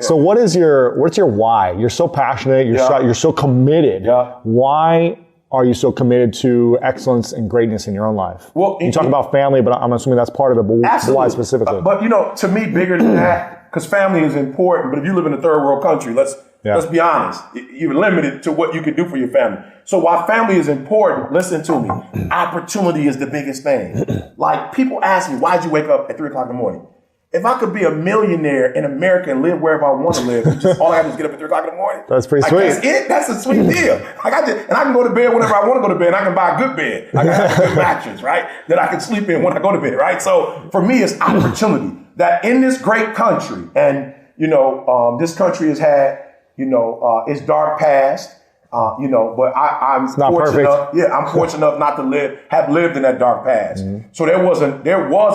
So what's your why? You're so passionate. You're so committed. Yeah. Why are you so committed to excellence and greatness in your own life? Well, you talk about family, but I'm assuming that's part of it. But absolutely. why specifically? But to me, bigger than that, because family is important. But if you live in a third world country, let's be honest. You're limited to what you can do for your family. So while family is important, listen to me. Opportunity is the biggest thing. Like, people ask me, why'd you wake up at 3 o'clock in the morning? If I could be a millionaire in America and live wherever I want to live, all I have to do is get up at 3 o'clock in the morning. That's pretty sweet. That's it. That's a sweet deal. And I can go to bed whenever I want to go to bed. And I can buy a good bed. I can have a good mattress, right? That I can sleep in when I go to bed, right? So for me, it's opportunity that in this great country, and this country has had its dark past. But I'm fortunate enough. Yeah, I'm fortunate enough not to have lived in that dark past. Mm-hmm. So there was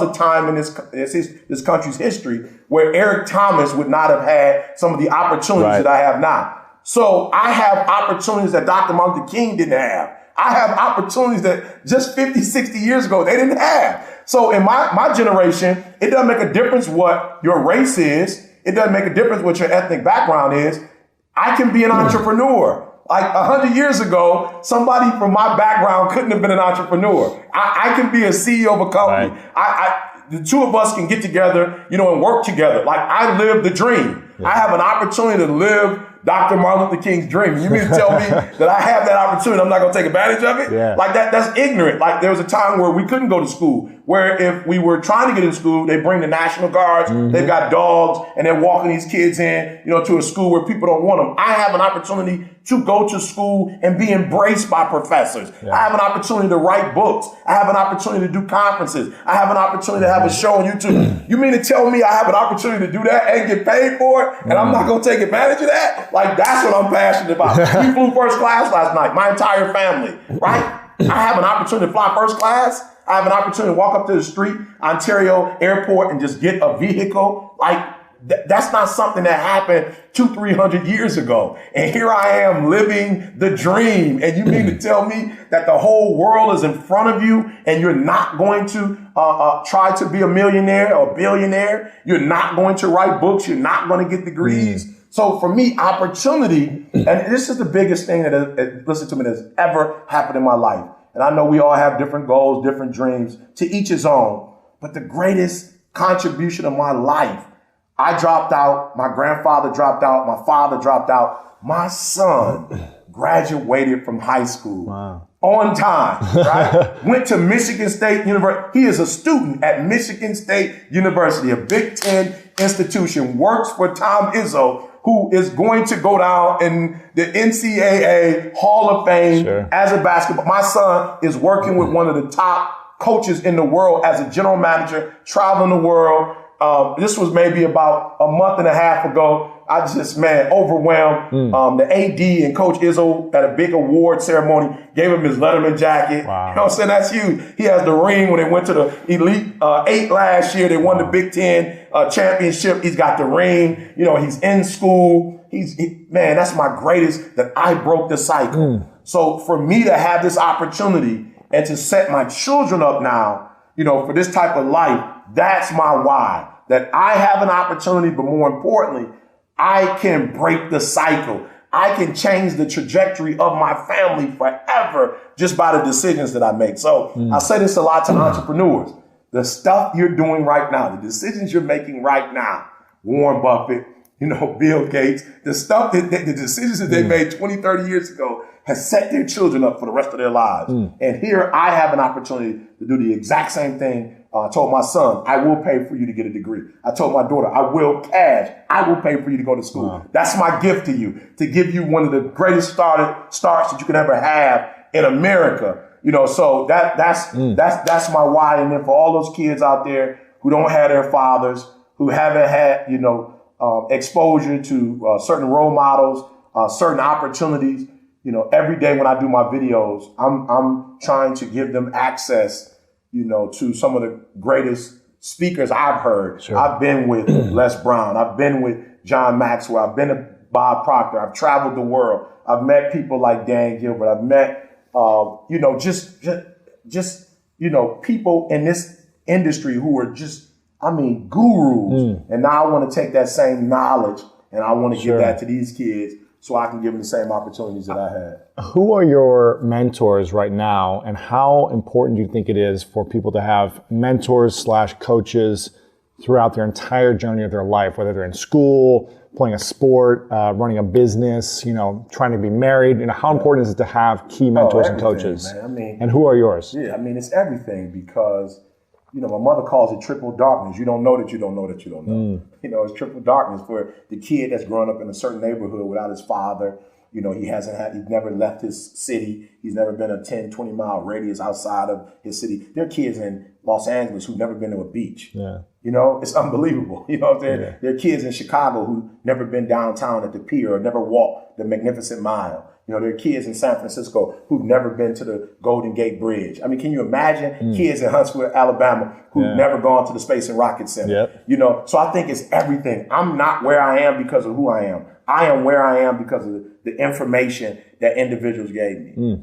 a time in this country's history where Eric Thomas would not have had some of the opportunities that I have now. So I have opportunities that Dr. Martin Luther King didn't have. I have opportunities that just 50, 60 years ago they didn't have. So in my generation, it doesn't make a difference what your race is. It doesn't make a difference what your ethnic background is. I can be an entrepreneur. Like 100 years ago, somebody from my background couldn't have been an entrepreneur. I can be a CEO of a company. Right. The two of us can get together, and work together. Like, I live the dream. Yeah. I have an opportunity to live Dr. Martin Luther King's dream. You mean to tell me that I have that opportunity, I'm not going to take advantage of it? Yeah. Like, that's ignorant. Like, there was a time where we couldn't go to school, where if we were trying to get in school, they bring the National Guards, they've got dogs, and they're walking these kids in, to a school where people don't want them. I have an opportunity to go to school and be embraced by professors. Yeah. I have an opportunity to write books. I have an opportunity to do conferences. I have an opportunity to have a show on YouTube. You mean to tell me I have an opportunity to do that and get paid for it, and I'm not going to take advantage of that? Like, that's what I'm passionate about. We flew first class last night, my entire family, right? I have an opportunity to fly first class. I have an opportunity to walk up to the street, Ontario Airport, and just get a vehicle. Like, that's not something that happened 200-300 years ago. And here I am living the dream. And you mean to tell me that the whole world is in front of you and you're not going to try to be a millionaire or billionaire? You're not going to write books. You're not going to get degrees. So for me, opportunity, and this is the biggest thing that, listen to me, that's ever happened in my life. And I know we all have different goals, different dreams, to each his own. But the greatest contribution of my life, I dropped out, my grandfather dropped out, my father dropped out. My son graduated from high school on time, right? Went to Michigan State University. He is a student at Michigan State University, a Big Ten institution, works for Tom Izzo, who is going to go down in the NCAA Hall of Fame as a basketball. My son is working with one of the top coaches in the world as a general manager, traveling the world. This was maybe about a month and a half ago. I just, overwhelmed. The AD and Coach Izzo at a big award ceremony gave him his Letterman jacket. Wow. You know what I'm saying? That's huge. He has the ring when they went to the Elite Eight last year. They won the Big Ten championship. He's got the ring. He's in school. That's my greatest, that I broke the cycle. So for me to have this opportunity and to set my children up now, for this type of life, that's my why. That I have an opportunity, but more importantly, I can break the cycle. I can change the trajectory of my family forever just by the decisions that I make. So I say this a lot to entrepreneurs. The stuff you're doing right now, the decisions you're making right now, Warren Buffett, Bill Gates, the decisions that they made 20, 30 years ago has set their children up for the rest of their lives. And here I have an opportunity to do the exact same thing. I told my son, I will pay for you to get a degree. I told my daughter, I will pay for you to go to school. Wow. That's my gift to you, to give you one of the greatest starts that you could ever have in America. So that's my why. And then for all those kids out there who don't have their fathers, who haven't had, exposure to certain role models, certain opportunities, every day when I do my videos, I'm trying to give them access to some of the greatest speakers I've heard. Sure. I've been with Les Brown. I've been with John Maxwell. I've been to Bob Proctor. I've traveled the world. I've met people like Dan Gilbert. I've met, people in this industry who are just, gurus. And now I want to take that same knowledge And I want to give that to these kids so I can give them the same opportunities that I had. Who are your mentors right now, and how important do you think it is for people to have mentors / coaches throughout their entire journey of their life, whether they're in school, playing a sport, running a business, trying to be married? How important is it to have key mentors and coaches? Man. And who are yours? Yeah, it's everything, because my mother calls it triple darkness. You don't know that you don't know that you don't know. It's triple darkness for the kid that's grown up in a certain neighborhood without his father. He's never left his city. He's never been a 10, 20 mile radius outside of his city. There are kids in Los Angeles who've never been to a beach. Yeah. It's unbelievable. There are kids in Chicago who've never been downtown at the pier or never walked the Magnificent Mile. There are kids in San Francisco who've never been to the Golden Gate Bridge. Can you imagine kids in Huntsville, Alabama, who've never gone to the Space and Rocket Center? Yep. So I think it's everything. I'm not where I am because of who I am. I am where I am because of the information that individuals gave me.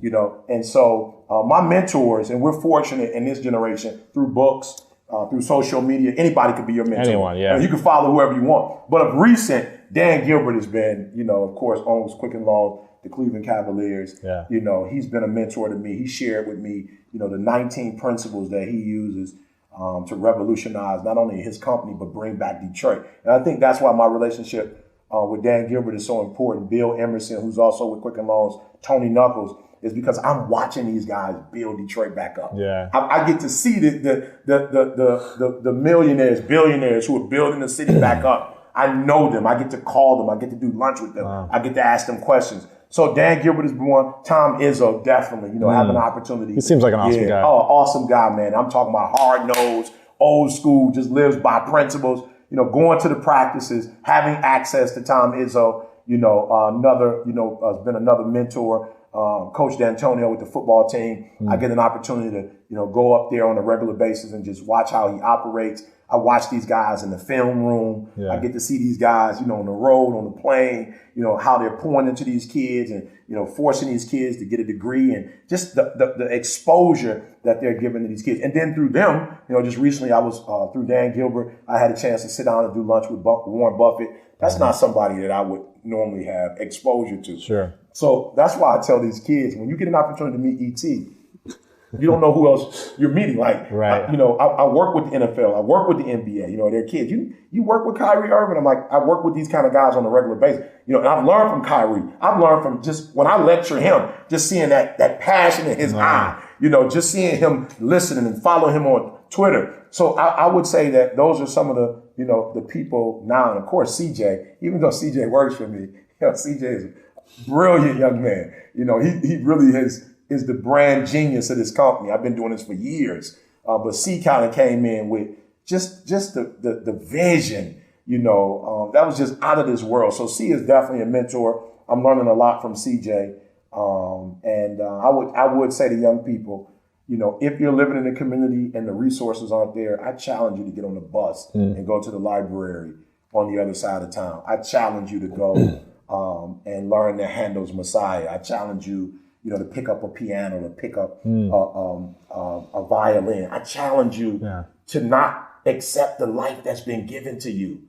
And so my mentors, and we're fortunate in this generation through books, through social media, anybody could be your mentor. Anyone, yeah. You can follow whoever you want. But of recent, Dan Gilbert has been, of course, owns Quicken Loans, the Cleveland Cavaliers. Yeah. He's been a mentor to me. He shared with me, the 19 principles that he uses to revolutionize not only his company, but bring back Detroit. And I think that's why my relationship with Dan Gilbert is so important. Bill Emerson, who's also with Quicken Loans, Tony Knuckles, is because I'm watching these guys build Detroit back up. Yeah. I get to see the millionaires, billionaires who are building the city back up. I know them. I get to call them. I get to do lunch with them. Wow. I get to ask them questions. So Dan Gilbert is one. Tom Izzo, definitely, have an opportunity. He seems like an awesome guy. Oh, awesome guy, man. I'm talking about hard-nosed, old school, just lives by principles. Going to the practices, having access to Tom Izzo, has been another mentor. Coach D'Antonio with the football team. I get an opportunity to, go up there on a regular basis and just watch how he operates. I watch these guys in the film room. Yeah. I get to see these guys, on the road, on the plane, how they're pouring into these kids and, forcing these kids to get a degree, and just the exposure that they're giving to these kids. And then through them, just recently I was, through Dan Gilbert, I had a chance to sit down and do lunch with Warren Buffett. That's not somebody that I would normally have exposure to. Sure. So that's why I tell these kids, when you get an opportunity to meet E.T., you don't know who else you're meeting. Like, right. I work with the NFL. I work with the NBA. They're kids. You work with Kyrie Irving. I'm like, I work with these kind of guys on a regular basis. And I've learned from Kyrie. I've learned from just when I lecture him, just seeing that passion in his eye, just seeing him listening and following him on Twitter. So I would say that those are some of the, the people now. And of course, CJ, even though CJ works for me, CJ is a brilliant young man. He really is the brand genius of this company. I've been doing this for years. But C kind of came in with just the vision, that was just out of this world. So C is definitely a mentor. I'm learning a lot from CJ. I would say to young people, if you're living in the community and the resources aren't there, I challenge you to get on the bus and go to the library on the other side of town. I challenge you to go and learn the Handel's Messiah. I challenge you, to pick up a piano, to pick up a violin. I challenge you to not accept the life that's been given to you.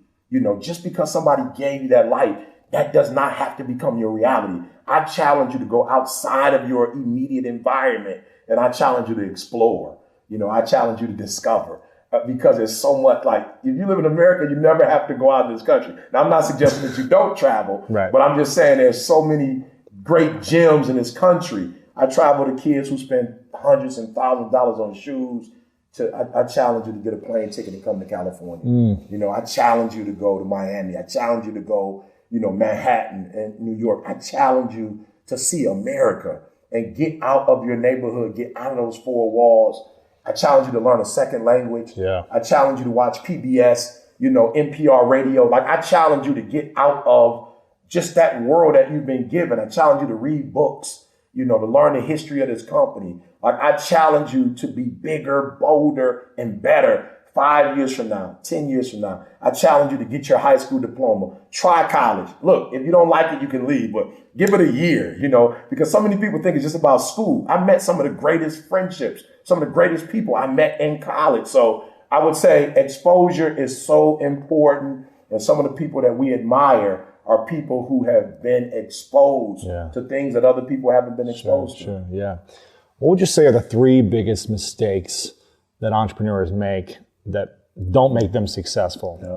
Just because somebody gave you that life, that does not have to become your reality. I challenge you to go outside of your immediate environment, and I challenge you to explore. I challenge you to discover. Because there's so much, like, if you live in America, you never have to go out of this country. Now, I'm not suggesting that you don't travel, but I'm just saying there's so many great gems in this country. I travel to kids who spend hundreds and thousands of dollars on shoes. I challenge you to get a plane ticket and come to California. I challenge you to go to Miami. I challenge you to go, Manhattan and New York. I challenge you to see America and get out of your neighborhood, get out of those four walls. I challenge you to learn a second language. Yeah. I challenge you to watch PBS, NPR radio. Like, I challenge you to get out of just that world that you've been given. I challenge you to read books, to learn the history of this company. Like, I challenge you to be bigger, bolder, and better 5 years from now, 10 years from now. I challenge you to get your high school diploma. Try college. Look, if you don't like it, you can leave, but give it a year, because so many people think it's just about school. I met some of the greatest friendships, some of the greatest people I met in college. So I would say exposure is so important. And some of the people that we admire are people who have been exposed to things that other people haven't been exposed to. Sure, yeah. What would you say are the 3 biggest mistakes that entrepreneurs make that don't make them successful? Yeah.